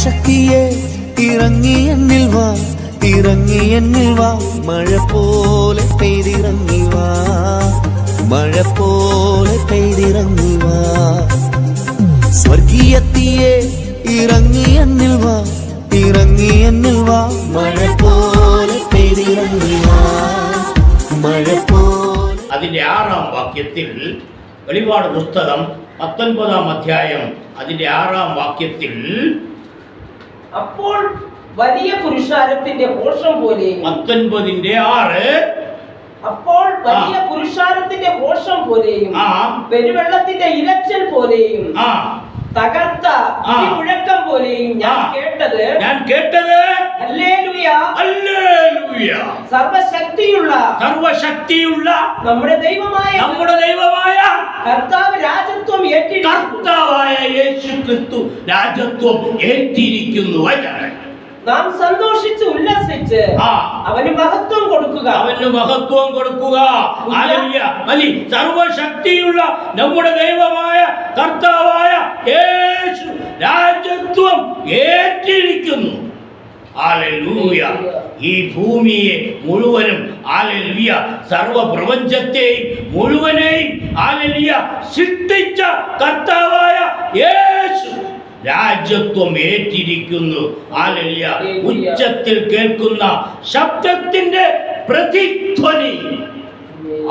ശക്തിയെ ഇറങ്ങി എന്നിൽ വാ, ഇറങ്ങി എന്നിൽ വാ, മഴ പോലെ പെയ്തിറങ്ങി വാ, മഴ പോലെ പെയ്തിറങ്ങി വാ. സ്വർഗീയത്തിയെ ഇറങ്ങി എന്നിൽ വാ, ഇറങ്ങി എന്നിൽ വാ, മഴ പോലെ പെയ്തിറങ്ങി വാ, മഴ പോലെ. അതിന്റെ 6-ാം വാക്യത്തിൽ വെളിപാട് പുസ്തകം 19-ാം അധ്യായം അതിന്റെ 6-ാം വാക്യത്തിൽ അപ്പോൾ വലിയ പുരുഷാരത്തിന്റെ ഘോഷം പോലെയും 19-ന്റെ 6 അപ്പോൾ വലിയ പുരുഷാരത്തിന്റെ ഘോഷം പോലെയും പെരുവെള്ളത്തിന്റെ ഇരച്ചിൽ പോലെയും തകർത്ത മുഴക്കം പോലെയും ഞാൻ കേട്ടത് ഹല്ലേലൂയ ഹല്ലേലൂയ സർവശക്തിയുള്ള നമ്മുടെ ദൈവമായ കർത്താവായ യേശു ക്രിസ്തു രാജത്വം ഏറ്റിരിക്കുന്നു. നാം സന്തോഷിച്ച് ഉല്ലസിച്ച് അവന് മഹത്വം കൊടുക്കുക. സർവശക്തിയുള്ള നമ്മുടെ ദൈവമായ കർത്താവായ യേശു രാജത്വം ഏറ്റിരിക്കുന്നു. ഹല്ലേലൂയ. ഈ ഭൂമിയെ മുഴുവനും ഹല്ലേലൂയ സർവപ്രപഞ്ചത്തെയും മുഴുവനെയും ഹല്ലേലൂയ സൃഷ്ടിച്ച കർത്താവായ യേശു രാജത്വം ഏറ്റിരിക്കുന്നു. ഹല്ലേലൂയ. ഉച്ചത്തിൽ കേൾക്കുന്ന ശബ്ദത്തിന്റെ പ്രതിധ്വനി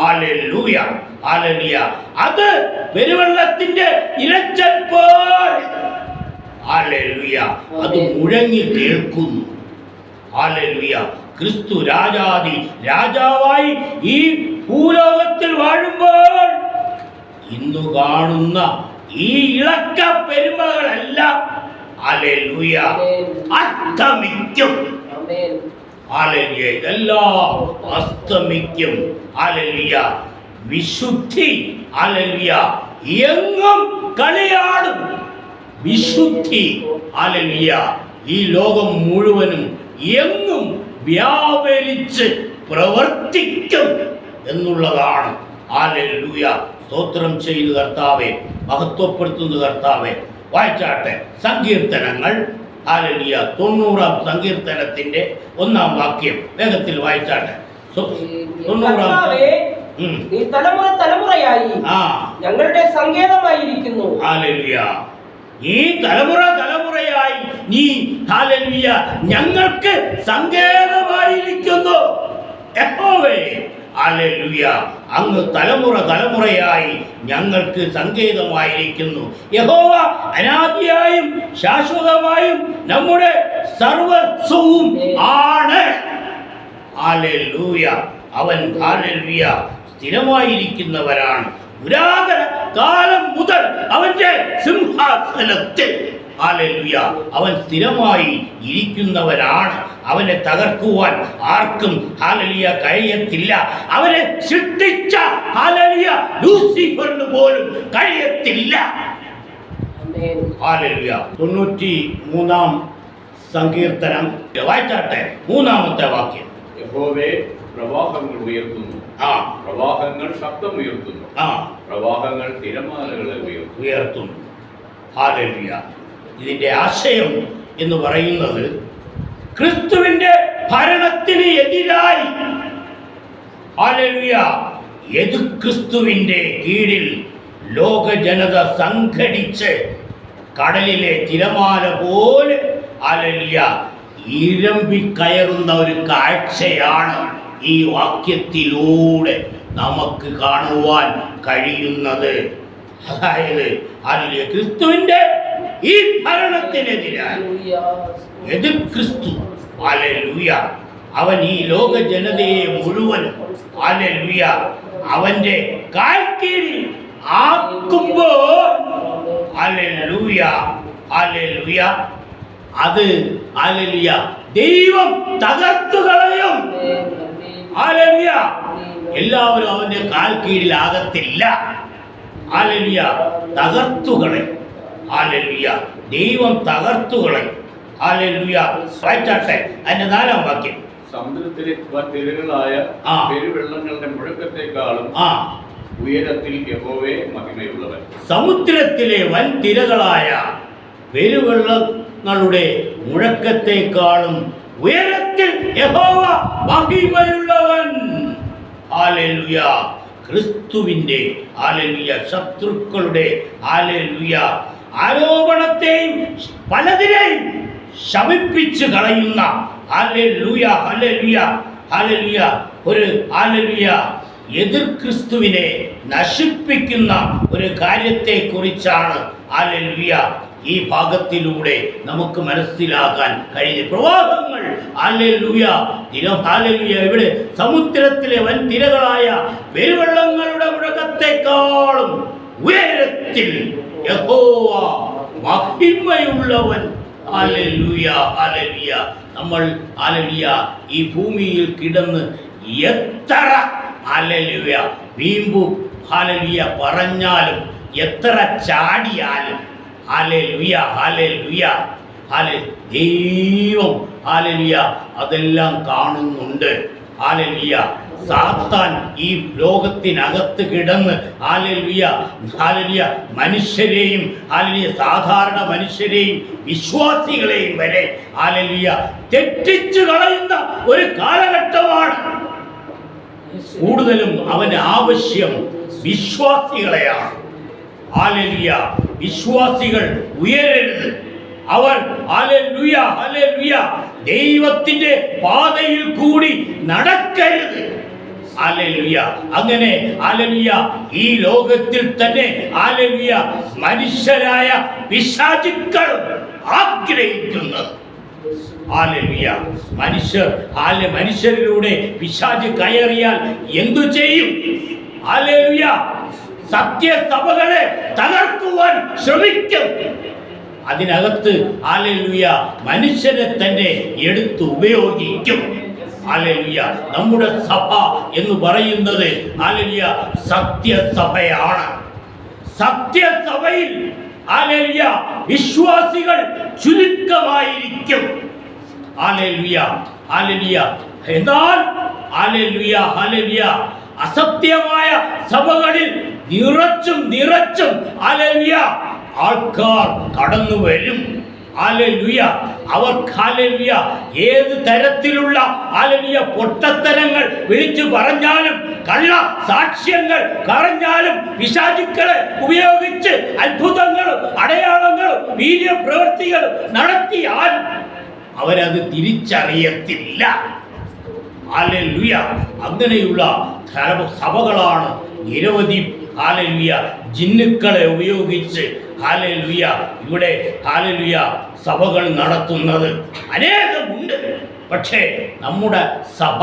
ഹല്ലേലൂയ ഹല്ലേലൂയ അത് പെരുവെള്ളത്തിന്റെ ഇരച്ചൽ പോലെ ഹല്ലേലൂയ അത് മുഴങ്ങി കേൾക്കുന്നു. ഹല്ലേലൂയ. ക്രിസ്തു രാജാവായി ഈ ഭൂലോകത്തിൽ വാഴുമ്പോൾ ഇന്നു കാണുന്ന ഈ ഇളക്ക പെരുമകളെല്ലാം ഹല്ലേലൂയ അസ്തമിക്കും. ഹല്ലേലൂയ ഇതെല്ലാം അസ്തമിക്കും. ഹല്ലേലൂയ വിശുദ്ധി ഹല്ലേലൂയ എങ്ങും കളിയാടും. വിശുദ്ധി ഹല്ലേലൂയ ഈ ലോകം മുഴുവനും എങ്ങും വ്യാപരിച്ച് പ്രവർത്തിക്കും എന്നുള്ളതാണ്. ഹല്ലേലൂയ. സ്തോത്രം ചെയ്തു കർത്താവേ, മഹത്വപ്പെടുത്തുന്ന കർത്താവേ. വായിച്ചാട്ടെ സങ്കീർത്തനങ്ങൾ ഹല്ലേലൂയ 90-ാം സങ്കീർത്തനത്തിന്റെ 1-ാം വാക്യം വേഗത്തിൽ വായിച്ചാട്ടെ. 90-ാം നീ തലമുറയായി ഞങ്ങളുടെ സങ്കേതമായിരിക്കുന്നു. ഹല്ലേലൂയ. ഈ തലമുറയായി നീ ഹല്ലേലൂയ ഞങ്ങൾക്ക് സങ്കേതമായിരിക്കുന്നു. യഹോവേ ഹല്ലേലൂയ അങ്ങ് തലമുറയായി ഞങ്ങൾക്ക് സങ്കേതമായിരിക്കുന്നു. യഹോവ അനാദിയായും ശാശ്വതമായും നമ്മുടെ സർവസ്വവും ആണ്. ഹല്ലേലൂയ അവൻ ഹല്ലേലൂയ സ്ഥിരമായിരിക്കുന്നവരാണ്. പുരാതന കാലം മുതൽ അവന്റെ സിംഹാസനത്തിൽ ഹല്ലേലൂയ അവൻ സ്ഥിരമായി ഇരിക്കുന്നവനാണ്. അവനെ തകർക്കുവാൻ ആർക്കും ഹല്ലേലൂയ കഴിയത്തില്ല. അവനെ സൃഷ്ടിച്ച ഹല്ലേലൂയ ലൂസിഫറിന് പോലും കഴിയത്തില്ല. ഹല്ലേലൂയ 93-ാം സങ്കീർത്തനം വായിച്ചാട്ടെ 3-ാമത്തെ വാക്യം. യഹോവേ പ്രവാഹങ്ങൾ ഉയർത്തുന്നു, പ്രവാഹങ്ങൾ ശബ്ദമുയർത്തുന്നു, പ്രവാഹങ്ങൾ തിരമാലകളെ ഉയർത്തുന്നു. ഹല്ലേലൂയ. ഇതിന്റെ ആശയം എന്ന് പറയുന്നത് ക്രിസ്തുവിന്റെ ഭരണത്തിന് എതിരായി ഹല്ലേലൂയ ക്രിസ്തുവിന്റെ കീഴിൽ ലോക ജനത സംഘടിച്ച് കടലിലെ തിരമാല പോലെ ഹല്ലേലൂയ ഇരമ്പി കയറുന്ന ഒരു കാഴ്ചയാണ് ഈ വാക്യത്തിലൂടെ നമുക്ക് കാണുവാൻ കഴിയുന്നത്. അതായത് ഹല്ലേലൂയ ക്രിസ്തുവിന്റെ ഈ ഭരണത്തിനെതിരായി എതിർ ക്രിസ്തു ഹല്ലേലൂയ അവൻ ഈ ലോക ജനതയെ മുഴുവൻ ഹല്ലേലൂയ അവന്റെ കാൽക്കീഴിൽ ആക്കുമ്പോൾ ഹല്ലേലൂയ ഹല്ലേലൂയ അത് ഹല്ലേലൂയ ദൈവം തകർത്തു കളയും. ഹല്ലേലൂയ എല്ലാവരും അവന്റെ കാൽ കീഴിലാകത്തില്ല. ഹല്ലേലൂയ തകർത്തുകളയും. ഹല്ലേലൂയ ദൈവം തകർത്തുകളയും. ഹല്ലേലൂയ വായിച്ചാട്ടെ അതിന്റെ 4-ാം വാക്യം. സമുദ്രത്തിലെ തിരകളായ പെരുവെള്ളങ്ങളുടെ മുഴക്കത്തെക്കാളും ഉയരത്തിൽ യഹോവേ മഹിമയുള്ളവൻ. സമുദ്രത്തിലെ വൻ തിരകളായ പെരുവെള്ളം ബാഷ്പങ്ങളുടെ മുഴക്കത്തെക്കാളും ഉയരത്തിൽ യഹോവ മഹിമയുള്ളവൻ. ഹല്ലേലൂയ. ക്രിസ്തുവിന്റെ ഹല്ലേലൂയ ശത്രുക്കളുടെ ഹല്ലേലൂയ ആരോപണത്തെയും പലതിനെയും ശമിപ്പിച്ച് കളയുന്ന ഹല്ലേലൂയ ഹല്ലേലൂയ ഹല്ലേലൂയ ഒരു ഹല്ലേലൂയ എതിർ ക്രിസ്തുവിനെ നശിപ്പിക്കുന്ന ഒരു കാര്യത്തെക്കുറിച്ചാണ് ഹല്ലേലൂയ ഈ ഭാഗത്തിലൂടെ നമുക്ക് മനസ്സിലാക്കാൻ കഴിഞ്ഞ പ്രവാഹങ്ങൾ ഹല്ലേലൂയ ഹല്ലേലൂയ ഇവിടെ സമുദ്രത്തിലെ വൻ തിരകളായ പെരുവെള്ളങ്ങളുടെ മുഴക്കത്തെക്കാളും ഉയരത്തിൽ യഹോവ മഹിമയുള്ളവൻ. ഹല്ലേലൂയ ഹല്ലേലൂയ. നമ്മൾ ഹല്ലേലൂയ ഈ ഭൂമിയിൽ കിടന്ന് എത്ര ഹല്ലേലൂയ വീമ്പു ഹല്ലേലൂയ പറഞ്ഞാലും എത്ര ചാടിയാലും ഹല്ലേലൂയ ഹല്ലേലൂയ ദൈവം ഹല്ലേലൂയ അതെല്ലാം കാണുന്നുണ്ട്. ഹല്ലേലൂയ സാത്താൻ ഈ ലോകത്തിനകത്ത് കിടന്ന് ഹല്ലേലൂയ ഹല്ലേലൂയ മനുഷ്യരെയും ഹല്ലേലൂയ സാധാരണ മനുഷ്യരെയും വിശ്വാസികളെയും വരെ ഹല്ലേലൂയ തെറ്റിച്ചു കളയുന്ന ഒരു കാലഘട്ടമാണ്. കൂടുതലും അവന് ആവശ്യം വിശ്വാസികളെയാണ്. ഹല്ലേലൂയ വിശ്വാസികൾ ഉയരരുത്. അവർ ഹല്ലേലൂയ ഹല്ലേലൂയ ദൈവത്തിന്റെ പാതയിൽ കൂടി നടക്കരുത്. ഹല്ലേലൂയ അങ്ങനെ ഹല്ലേലൂയ ഈ ലോകത്തിൽ തന്നെ ഹല്ലേലൂയ മനുഷ്യരായ പിശാചുക്കൾ ആഗ്രഹിക്കുന്നത്. ഹല്ലേലൂയ മനുഷ്യരിലൂടെ പിശാച് കയറിയാൽ എന്തു ചെയ്യും? ഹല്ലേലൂയ സത്യസഭകളെ തകർക്കുവാൻ ശ്രമിക്കും. അതിനകത്ത് ഹല്ലേലൂയ മനുഷ്യനെ തന്നെ എടുത്ത് ഉപയോഗിക്കും. ഹല്ലേലൂയ നമ്മുടെ സഭ എന്ന് പറയുന്നത് ഹല്ലേലൂയ സത്യസഭയാണ്. സത്യസഭയിൽ ഹല്ലേലൂയ വിശ്വാസികൾ ചുരുക്കമായിരിക്കും. ഹല്ലേലൂയ ഹല്ലേലൂയ എന്നാൽ ഹല്ലേലൂയ ഹല്ലേലൂയ അസത്യമായ സഭകളിൽ നിറച്ചും ഹല്ലേലൂയ ആൾക്കാർ കടന്നു വരും. ഹല്ലേലൂയ അവർ ഹല്ലേലൂയ ഏത് തരത്തിലുള്ള ഹല്ലേലൂയ പൊട്ടത്തരങ്ങൾ വിളിച്ചു പറഞ്ഞാലും കള്ള സാക്ഷ്യങ്ങൾ പറഞ്ഞാലും പിശാചുക്കളെ ഉപയോഗിച്ച് അത്ഭുതങ്ങളും അടയാളങ്ങളും വീര്യപ്രവൃത്തികളും നടത്തിയാലും അവരത് തിരിച്ചറിയത്തില്ല. ഹല്ലേലൂയ അങ്ങനെയുള്ള സഭകളാണ് നിരവധി ഹല്ലേലൂയ ജിന്നുക്കളെ ഉപയോഗിച്ച് ഹല്ലേലൂയ ഇവിടെ ഹല്ലേലൂയ സഭകൾ നടത്തുന്നത് അനേകമുണ്ട്. പക്ഷേ നമ്മുടെ സഭ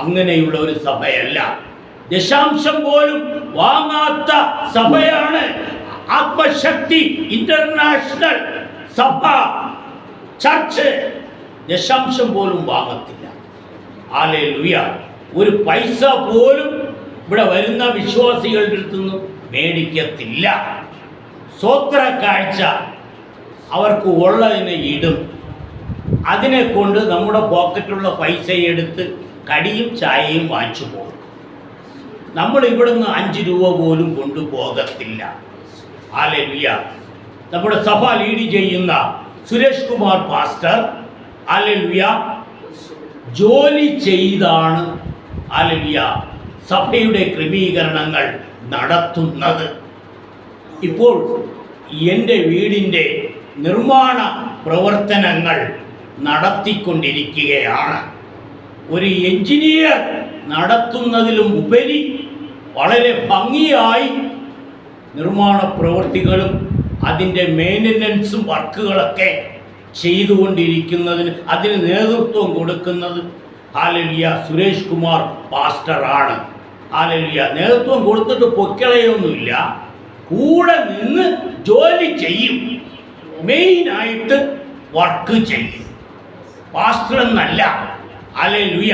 അങ്ങനെയുള്ള ഒരു സഭയല്ല. ദശാംശം പോലും വാങ്ങാത്ത സഭയാണ് ആത്മശക്തി ഇന്റർനാഷണൽ സഭ ചർച്ച്. ദശാംശം പോലും വാങ്ങത്തില്ല. ഹല്ലേലൂയ ഒരു പൈസ പോലും ഇവിടെ വരുന്ന വിശ്വാസികളുടെ അടുത്തുനിന്ന് മേടിക്കത്തില്ല. സ്വോത്ര കാഴ്ച അവർക്ക് ഉള്ളതിനെ ഇടും. അതിനെ കൊണ്ട് നമ്മുടെ പോക്കറ്റുള്ള പൈസ എടുത്ത് കടിയും ചായയും വാങ്ങിച്ചു പോകും. നമ്മൾ ഇവിടുന്ന് 5 രൂപ പോലും കൊണ്ടുപോകത്തില്ല. ഹല്ലേലൂയ നമ്മുടെ സഭ ലീഡ് ചെയ്യുന്ന സുരേഷ് കുമാർ പാസ്റ്റർ ഹല്ലേലൂയ ജോലി ചെയ്താണ് ഹല്ലേലൂയ സഭയുടെ ക്രമീകരണങ്ങൾ നടത്തുന്നത്. ഇപ്പോൾ എൻ്റെ വീടിൻ്റെ നിർമ്മാണ പ്രവർത്തനങ്ങൾ നടത്തിക്കൊണ്ടിരിക്കുകയാണ്. ഒരു എഞ്ചിനീയർ നടത്തുന്നതിലും ഉപരി വളരെ ഭംഗിയായി നിർമ്മാണ പ്രവൃത്തികളും അതിൻ്റെ മെയിൻ്റനൻസും വർക്കുകളൊക്കെ ചെയ്തുകൊണ്ടിരിക്കുന്നതിന് അതിന് നേതൃത്വം കൊടുക്കുന്നത് ഹല്ലേലൂയ സുരേഷ് കുമാർ പാസ്റ്ററാണ്. ഹല്ലേലൂയ നേതൃത്വം കൊടുത്തിട്ട് പൊക്കളയൊന്നുമില്ല, കൂടെ നിന്ന് ജോലി ചെയ്യും, മെയിനായിട്ട് വർക്ക് ചെയ്യും. പാസ്റ്റർ എന്നല്ല ഹല്ലേലൂയ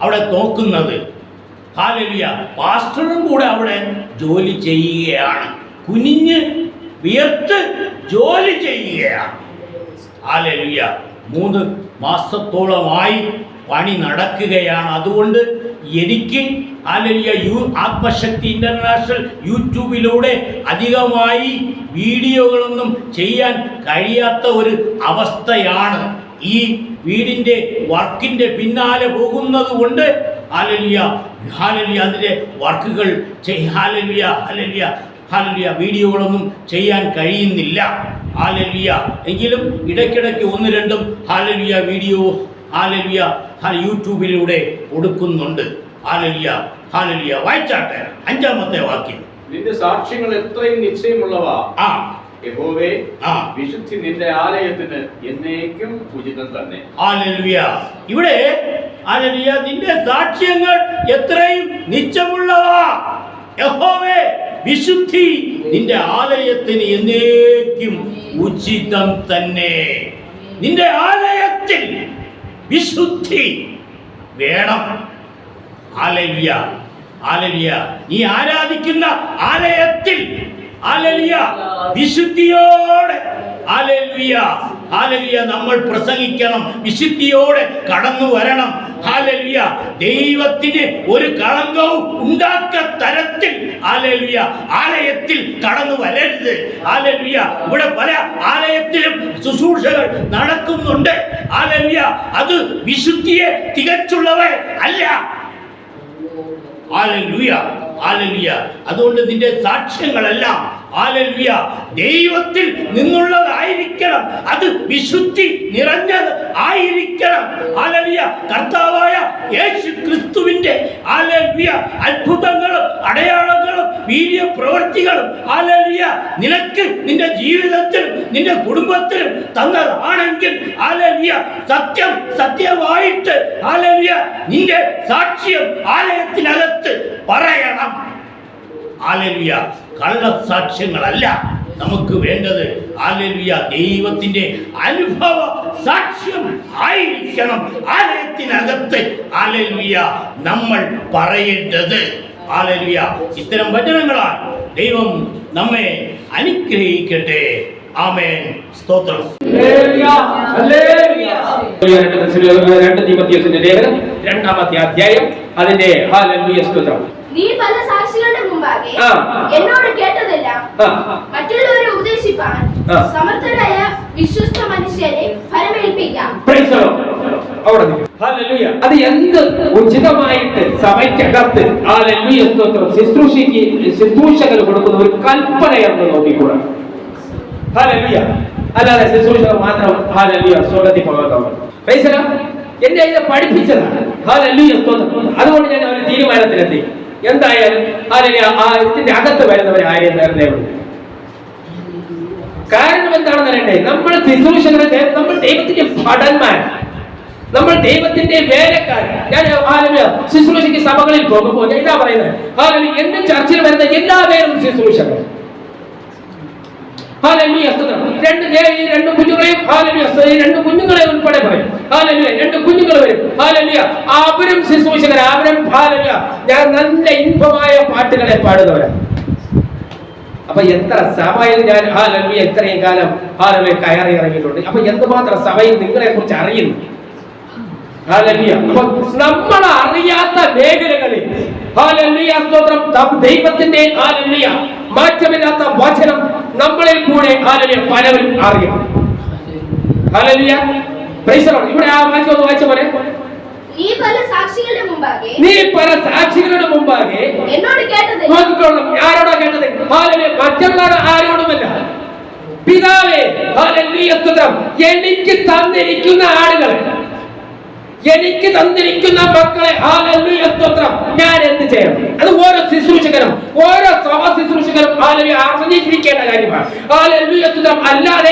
അവിടെ നോക്കുന്നത്. ഹല്ലേലൂയ പാസ്റ്ററും കൂടെ അവിടെ ജോലി ചെയ്യുകയാണ്, കുനിഞ്ഞ് വിയർത്ത് ജോലി ചെയ്യുകയാണ്. ഹല്ലേലൂയ 3 മാസത്തോളമായി പണി നടക്കുകയാണ്. അതുകൊണ്ട് എനിക്ക് ആത്മശക്തി ഇന്റർനാഷണൽ യൂട്യൂബിലൂടെ അധികമായി വീഡിയോകളൊന്നും ചെയ്യാൻ കഴിയാത്ത ഒരു അവസ്ഥയാണ്. ഈ വീടിൻ്റെ വർക്കിൻ്റെ പിന്നാലെ പോകുന്നത് കൊണ്ട് അതിൻ്റെ വർക്കുകൾ വീഡിയോകളൊന്നും ചെയ്യാൻ കഴിയുന്നില്ല. എങ്കിലും ഇടയ്ക്കിടയ്ക്ക് ഒന്ന് രണ്ടും വീഡിയോ യൂട്യൂബിലൂടെ കൊടുക്കുന്നുണ്ട്. വായിച്ചാട്ടെ 5-ാമത്തെ വാക്യം. നിന്റെ സാക്ഷ്യങ്ങൾ എത്രയും നിശ്ചയമുള്ളവ. യഹോവേ, വിശുദ്ധി നിന്റെ ആലയത്തിന് എന്നേക്കും ഉചിതം തന്നെ. ഇവിടെ നിന്റെ സാക്ഷ്യങ്ങൾ എത്രയും നിശ്ചയമുള്ളവ. യഹോവേ, വിശുദ്ധി നിന്റെ ആലയത്തിന് എന്നേക്കും ഉചിതം തന്നെ. നിന്റെ ആലയത്തിൽ വിശുദ്ധി വേണം. നീ ആരാധിക്കുന്ന ആലയത്തിൽ വിശുദ്ധിയോടെ നമ്മൾ പ്രസംഗിക്കണം. വിശുദ്ധിയോടെ കടന്നു വരണം. ദൈവത്തിന് ഒരു കളങ്കവും ഉണ്ടാക്ക തരത്തിൽ ആലയത്തിൽ കടന്നു വരരുത്. ഇവിടെ പല ആലയത്തിലും ശുശ്രൂഷകൾ നടക്കുന്നുണ്ട്. അത് വിശുദ്ധിയെ തികച്ചുള്ളവ അല്ല. അതുകൊണ്ട് നിന്റെ സാക്ഷ്യങ്ങളെല്ലാം ദൈവത്തിൽ നിന്നുള്ളതായിരിക്കണം. അത് വിശുദ്ധി നിറഞ്ഞത് ആയിരിക്കണം. കർത്താവായ യേശു ക്രിസ്തുവിന്റെ അത്ഭുതങ്ങളും അടയാളങ്ങളും വീര്യപ്രവൃത്തികളും നിനക്ക് നിന്റെ ജീവിതത്തിലും നിന്റെ കുടുംബത്തിലും തന്നതാണെങ്കിൽ സത്യം സത്യമായിട്ട് നിന്റെ സാക്ഷ്യം ആലയത്തിനകത്ത് പറയണം. കള്ളസാക്ഷ്യങ്ങളല്ല നമുക്ക് വേണ്ടത്. ദൈവത്തിന്റെ അനുഭവ സാക്ഷ്യം ആയിരിക്കണം ആലയത്തിനകത്ത് നമ്മൾ പറയേണ്ടത്. ഇത്തരം വചനങ്ങളാൽ ദൈവം നമ്മെ അനുഗ്രഹിക്കട്ടെ. ആമേൻ. സ്തോത്രം. 2 തീമോഥെയോസിന്റെ ലേഖനം 2-ാമത്തെ അധ്യായം അതിന്റെ സ്തോത്രം. നീ പല സാക്ഷികളുടെ മുമ്പാകെ എന്നോട് കേട്ടതെല്ലാം മറ്റുള്ളവരെ ഉപദേശിപ്പാൻ സമർത്ഥരായ വിശ്വസ്ത മനുഷ്യരെ ഫലമേൽപ്പിക്കാം. അത് എന്ത് ഉചിതമായിട്ട് സഭയ്ക്കകത്ത് ശുശ്രൂഷകൾ കൊടുക്കുന്ന ഒരു കൽപ്പനയെന്ന് നോക്കിക്കൂടാ. അല്ലാതെ ശുശ്രൂഷകൾ മാത്രം സ്വർഗത്തിൽ പോകാൻ എന്നെ ഇത് പഠിപ്പിച്ചതാണ്. അതുകൊണ്ട് ഞാൻ ഒരു തീരുമാനത്തിലെത്തി. എന്തായാലും ഇതിന്റെ അകത്ത് വരുന്നവരെ ആരെയും നേരത്തെ വിടും. കാരണം എന്താണെന്ന് അറിയണ്ടേ, നമ്മൾ ശുശ്രൂഷകരെ, നമ്മൾ ദൈവത്തിന്റെ ഭടന്മാർ, നമ്മൾ ദൈവത്തിന്റെ വേലക്കാരൻ. ഞാൻ ശുശ്രൂഷയ്ക്ക് സഭകളിൽ പോകുമ്പോൾ ഞാൻ ഇതാ പറയുന്നത്, എന്റെ ചർച്ചയിൽ വരുന്ന എല്ലാവരും ശുശ്രൂഷകർ. രണ്ട് കുഞ്ഞുങ്ങളെ ഉൾപ്പെടെ പറയും. 2 കുഞ്ഞുങ്ങൾ വരും. അവരും ശുശ്രൂഷകർ, അവരും ഞാൻ നല്ല ഇമ്പമായ പാട്ടുകളെ പാടുന്നവരാണ്. അപ്പൊ എത്ര സഭയിൽ ഞാൻ ഇത്രയും കാലം കയറി ഇറങ്ങിയിട്ടുണ്ട്. അപ്പൊ എന്തുമാത്രം സഭയിൽ നിങ്ങളെ കുറിച്ച് അറിയുന്നു. നമ്മൾ അറിയാത്ത മേഖലകളിൽ ദൈവത്തിന്റെ മാറ്റമില്ലാത്ത വചനം നമ്മളിൽ കൂടെ പലവരും അറിയണം. ഇവിടെ ആ വാക്യം ഒന്ന് വായിച്ച പോലെ, നീ പല സാക്ഷികളുടെ മുമ്പാകെ എന്നോട് കേട്ടത്. ആരോടാ കേട്ടത്? മറ്റുള്ള ആരോടുമല്ല. പിതാവേ, എനിക്ക് തന്നിരിക്കുന്ന ആളുകളെ, എനിക്ക് തന്നിരിക്കുന്ന മക്കളെ ഞാൻ എന്ത് ചെയ്യണം? അത് ഓരോ ശുശ്രൂഷകരും, ഓരോ സഭ ശുശ്രൂഷകരും അറിഞ്ഞിരിക്കേണ്ട കാര്യമാണ്. അല്ലാതെ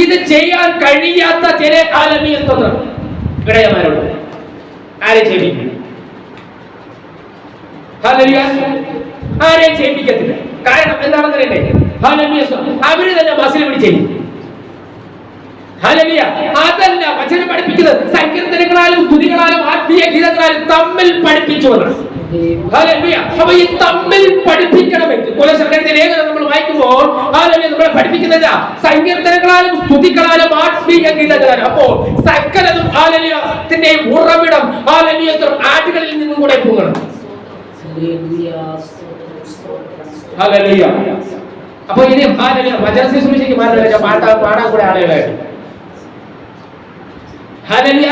ഇത് ചെയ്യാൻ കഴിയാത്ത ചില ഇടയന്മാരോട് ആരെ ചെയ്യിപ്പിക്കും? ആരെയും ചെയ്യിപ്പിക്കത്തില്ല. കാരണം എന്താണെന്ന് അറിയണ്ടേ, അവര് തന്നെ മസിൽ പിടിച്ചേരും. അതല്ല വചനം പഠിപ്പിക്കുന്നത്. സങ്കീർത്തനങ്ങളാലും സ്തുതികളാലും ആത്മീയ ഗീതങ്ങളാലും തമ്മിൽ പഠിപ്പിച്ചു. അപ്പൊ ഈ തമ്മിൽ പഠിപ്പിക്കണമെങ്കിൽ ലേഖനം നമ്മൾ വായിക്കുമ്പോൾ നമ്മളെ പഠിപ്പിക്കുന്നത് സങ്കീർത്തനങ്ങളാലും സ്തുതികളാലും ആത്മീയ ഗീതങ്ങളാലും. അപ്പോ സകലതും ഉറവിടം ആടുകളിൽ നിന്നും കൂടെ പോകണം. ഹല്ലേലൂയ. അപ്പൊ ഇനി വചന ശുശ്രൂഷയ്ക്ക് പാടാൻ കൂടെ ആളുകളെ ഹല്ലേലൂയ.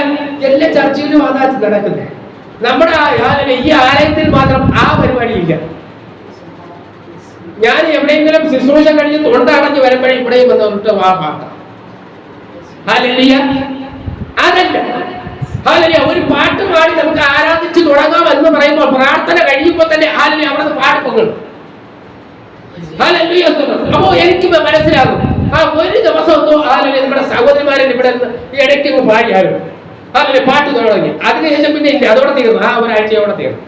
എല്ലാ ചർച്ചയിലും അതാ നടക്കുന്നത്. നമ്മുടെ ഈ ആലയത്തിൽ മാത്രം ആ പരിപാടിയില്ല. ഞാൻ എവിടെയെങ്കിലും ശുശ്രൂഷ കഴിഞ്ഞ് തൊണ്ടടഞ്ഞ് വരുമ്പോഴേ ഇവിടെയും വന്നിട്ട് പാട്ടാം. ഹല്ലേലൂയ. അതല്ല, ഹല്ലേലൂയ. ഒരു പാട്ട് പാടി നമുക്ക് ആരാധിച്ച് തുടങ്ങാം എന്ന് പറയുമ്പോൾ പ്രാർത്ഥന കഴിയുമ്പോൾ തന്നെ ഹല്ലേലൂയ അവിടെ നിന്ന് പാട്ട് പൊങ്ങും. ഹല്ലേലൂയ. അപ്പോ എനിക്ക് മനസ്സിലാകും ആ ഒരു ദിവസം ഹല്ലേലൂയ നമ്മുടെ സഹോദരിമാരൻ ഇവിടെ ഇടയ്ക്ക് പാടിയാലും ഹല്ലേലൂയ പാട്ട് തുടങ്ങി. അതിനുശേഷം പിന്നെ ഇല്ല, അതോടെ തീർന്നു. ആ ഒരാഴ്ചയോടെ തീർന്നു.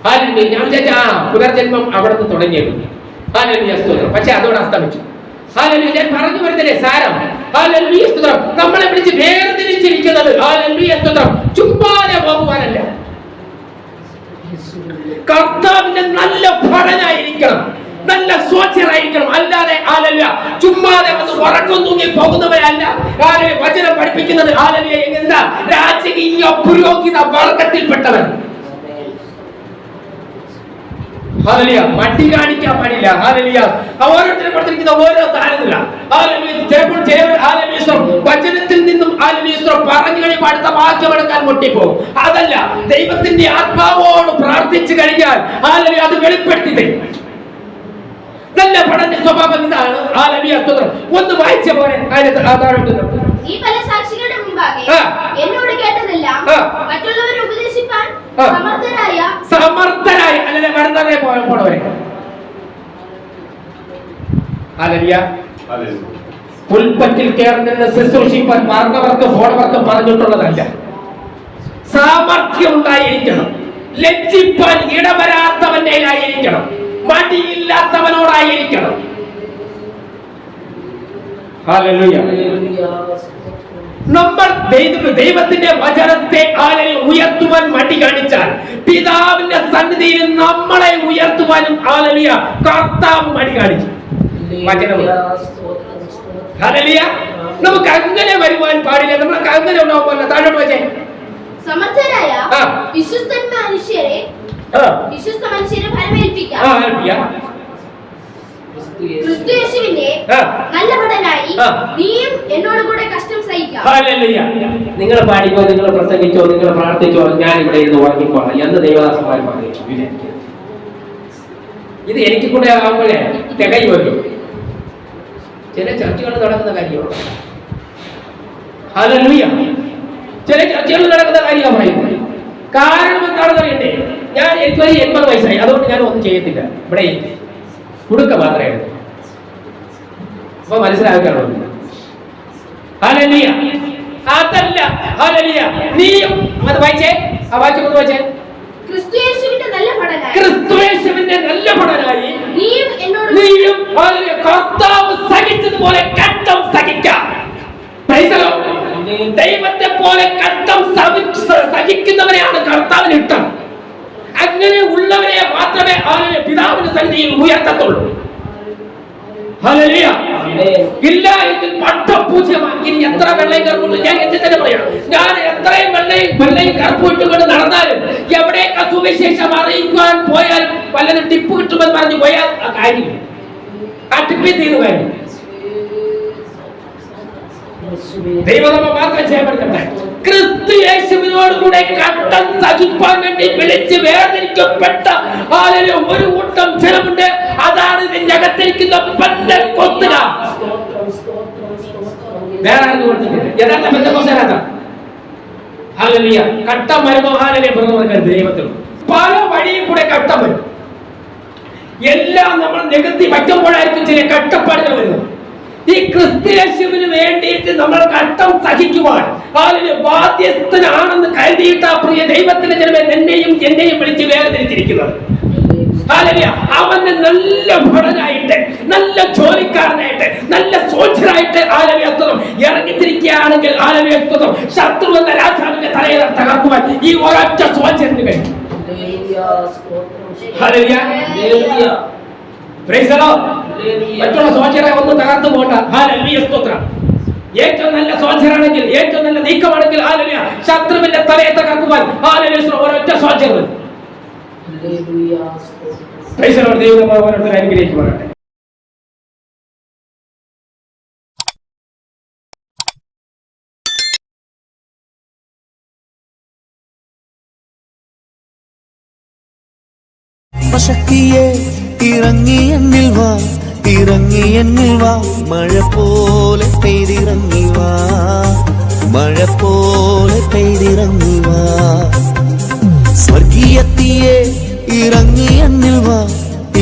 ഹല്ലേലൂയ. ഞാൻ വിചാരിച്ച പുനർജന്മം അവിടെ നിന്ന് തുടങ്ങിയിരുന്നു. ഹല്ലേലൂയ സ്തോത്രം. പക്ഷെ അതോടെ അസ്തമിച്ചു. ഹല്ലേലൂയ. ഞാൻ പറഞ്ഞു വരുന്നതേ സാരം. ഹല്ലേലൂയ സ്തോത്രം. നമ്മളെ വിളിച്ച് വേർതിരിച്ചിരിക്കുന്നത് ഹല്ലേലൂയ സ്തോത്രം ചുമ്മാതെ പോകുവാനല്ല, കർത്താവിന്റെ നല്ല ഭടനായിരിക്കണം, നല്ല സ്വച്ഛരായിരിക്കണം. അല്ലാതെ ഹല്ലേലൂയ ചുമ്മാതെ വന്ന് ഉറക്കം തൂങ്ങി പോകുന്നവരല്ല. ഹല്ലേലൂയ വചനം പഠിപ്പിക്കുന്നത് ഹല്ലേലൂയ എന്താ രാജകീയ പുരോഹിത വർഗത്തിൽപ്പെട്ടവർ. ഹല്ലേലൂയ. മടി കാണിക്കാൻ പാടില്ല. ഹല്ലേലൂയ. ഓരോരുത്തരും കൊടുത്തിരിക്കുന്ന ഓരോ താരമില്ല. ഹല്ലേലൂയ. വചനത്തിൽ നിന്നും ഹല്ലേലൂയ പറഞ്ഞു കഴിയുമ്പോൾ അടുത്ത വാക്യം എടുക്കാൻ മുട്ടിപ്പോകും. അതല്ല, ദൈവത്തിന്റെ ആത്മാവോട് പ്രാർത്ഥിച്ചു കഴിഞ്ഞാൽ ഹല്ലേലൂയ അത് വെളിപ്പെടുത്തി തരും. നല്ല പഠന സ്വഭാവം ഇതാണ്. ഹല്ലേലൂയ സ്തോത്രം. ഒന്ന് വായിച്ച പോലെ ഈ പല സാക്ഷികളുടെ മുമ്പാകെ എന്നോട് കേട്ടതെല്ലാം മറ്റുള്ളവരെ ഉപദേശിപ്പാൻ സമർത്ഥരായ അല്ലെ വരുന്നവരെ പോണവരെ. ഹല്ലേലൂയ. പുൽപ്പറ്റിൽ കയറുന്ന ശുശ്രൂഷിപ്പാൻ പറഞ്ഞവർക്ക് പോണവർക്ക് പറഞ്ഞിട്ടുള്ളതല്ല. സാമർഥ്യം ഉണ്ടായിരിക്കണം, ലജ്ജിപ്പാൻ ഇടവരാത്തവന്റെ ആയിരിക്കണം, മടിയില്ലാത്തവനോടായിരിക്കണം. ഹല്ലേലൂയ. നമ്മൾ ദൈവത്തിന്റെ വചനത്തെ ഉയർത്തുവാൻ മടി കാണിച്ചാൽ പിതാവിന്റെ സന്നിധിയിൽ നമ്മളെ ഉയർത്തുവാനും ഹല്ലേലൂയ കർത്താവ് മടി കാണിക്കും. ഹല്ലേലൂയ. നമുക്ക് അങ്ങനെ വരുവാൻ പാടില്ല. നമുക്ക് അങ്ങനെ ഉണ്ടാവുമല്ല. താഴോട്ട് വെച്ചേ. സമർത്ഥരായ വിശ്വസ്ത മനുഷ്യരെ ഫലമേൽപ്പിക്കാം. ക്രിസ്തുയേശുവിന്റെ നല്ല ഭടനായി നീയും എന്നോട് കൂടെ കഷ്ടം സഹിക്കാം. നിങ്ങൾ പാടിക്കോ, നിങ്ങൾ പ്രസംഗിച്ചോ, നിങ്ങൾ പ്രാർത്ഥിച്ചോ, ഞാൻ ഇവിടെ ഇരുന്ന് ഉറങ്ങിക്കോളാം എന്ന് ദൈവദാസന്മാർ പറഞ്ഞു. ഇത് എനിക്ക് കൂടെ ആകുമ്പോഴേ തികയുമല്ലോ. ചില ചർച്ചകൾ നടക്കുന്ന കാര്യമാണ്. ഹല്ലേലൂയ. ചില ചർച്ചകൾ നടക്കുന്ന കാര്യമാണ് പറയുന്നത്. കാരണം എന്താണെന്ന് അറിയണ്ടേ? എനിക്ക് 80 വയസ്സായി, അതുകൊണ്ട് ഞാൻ ഒന്നും ചെയ്യത്തില്ല. ഇവിടെ കുടുക്ക മാത്രമേ ഉള്ളൂ. അപ്പൊ മനസ്സിലാക്കാറുണ്ട്. ഹല്ലേലൂയ. അതല്ല, ഹല്ലേലൂയ. നീയും അത് വായിച്ചേ, ആ വാക്യം ഒന്ന് വായിച്ചേ. ക്രിസ്തുയേശുവിന്റെ നല്ല ഭടനായി നീയും കർത്താവ് സഹിച്ചതുപോലെ കഷ്ടം സഹിക്കാം. ദൈവത്തെ പോലെ കഷ്ടം സഹിക്കുന്നവരെയാണ് കർത്താവിന് ഇഷ്ടം. അങ്ങനെ ഉള്ളവരെ മാത്രമേ പിതാവിന്റെ സന്നിധിയിൽ ഉയർത്തത്തുള്ളൂ. ഹല്ലേലൂയ. ഇല്ല എങ്കിൽ പട്ടപൂജ്യമാക്കി എത്ര വെള്ളയും കറുപ്പുണ്ട്. ഞാൻ എന്നെ തന്നെ പറയാം, ഞാൻ എത്രയും വെള്ളയും കറുപ്പിട്ടുകൊണ്ട് നടന്നാലും എവിടെയൊക്കെ സുവിശേഷം അറിയിക്കാൻ പോയാലും വല്ലതും ടിപ്പ് കിട്ടുമെന്ന് പറഞ്ഞു പോയാൽ ആ കാര്യമില്ല. ആ ടിപ്പിൽ തീർന്നു കാര്യം. ദൈവം മാത്രം ചെയ്യപ്പെടുത്തട്ടെ. ക്രിസ്തു യേശുവിനോട് കൂടെ കഷ്ടം സഹിപ്പാൻ വേണ്ടി വിളിച്ച് വേർതിരിക്കപ്പെട്ട ഒരു കൂട്ടം ജനമുണ്ട്. അതാണ് ഇതിന്റെ അകത്തിരിക്കുന്ന പെന്തക്കോസ്തുകാർ. വേറെ ആരും കൊടുത്തിട്ടില്ല. യഥാർത്ഥ പെന്തക്കോസ്തുകാരാണ്. ഹല്ലേലൂയ. കഷ്ടം വരുമ്പോൾ ഹല്ലേലൂയ പറഞ്ഞവർക്ക് ദൈവത്തിൽ പല വഴിയും കൂടെ കഷ്ടം വരും. എല്ലാം നമ്മൾ നികത്തി വയ്ക്കുമ്പോഴായിരിക്കും ചില കഷ്ടപ്പാടുകൾ വരുന്നത്. ഈ ക്രിസ്തുയേശുവിന് വേണ്ടിയിട്ട് നമ്മൾ കഷ്ടം സഹിക്കുവാൻ ബാധ്യസ്ഥനാണെന്ന് കരുതിയിട്ട് ആ പ്രിയ ദൈവത്തിന്റെ ജനമേ എന്നെയും എന്നെയും വിളിച്ച് വേർതിരിച്ചിരിക്കുന്നത്. അവന് നല്ല ഭടനായിട്ട്, നല്ല ജോലിക്കാരനായിട്ട്, നല്ല സോൾജറായിട്ട് ഇറങ്ങിത്തിരിക്കുകയാണെങ്കിൽ ശത്രു എന്ന രാജാവിന്റെ തലയെ തകർക്കുവാൻ ഈ ഒരൊറ്റ സോൾജറിന് കഴിയും. മറ്റുള്ള സോൾജറെ ഒന്നും തകർത്തു പോകണ്ട. ഹല്ലേലൂയ സ്തോത്രം. ഏറ്റവും നല്ല സോൾജറാണെങ്കിൽ, ഏറ്റവും നല്ല നീക്കമാണെങ്കിൽ ഹല്ലേലൂയ ശത്രുവിന്റെ തലയെ തകർക്കുവാൻ ഹല്ലേലൂയ ഒരൊറ്റ സോൾജർ. ഹല്ലേലൂയ, സ്തോത്രം. Praise the Lord. ദൈവം നമ്മെ ഓരോരുത്തരെ അനുഗ്രഹിക്കുമാറാകട്ടെ. ശക്തിയെ ഇറങ്ങി എന്നിൽ വാ, ഇറങ്ങി എന്നിൽ വാ, മഴ പോലെ പെയ്തിറങ്ങി വാ, മഴ പോലെ പെയ്തിറങ്ങി വാ. സ്വർഗീയത്തിയെ ഇറങ്ങി എന്നിൽ വാ,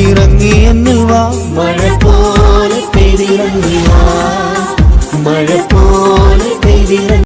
ഇറങ്ങി എന്നിൽ വാ, മഴ പോലെ പെയ്തിറങ്ങി വാ, മഴ പോലെ പെയ്തിറങ്ങി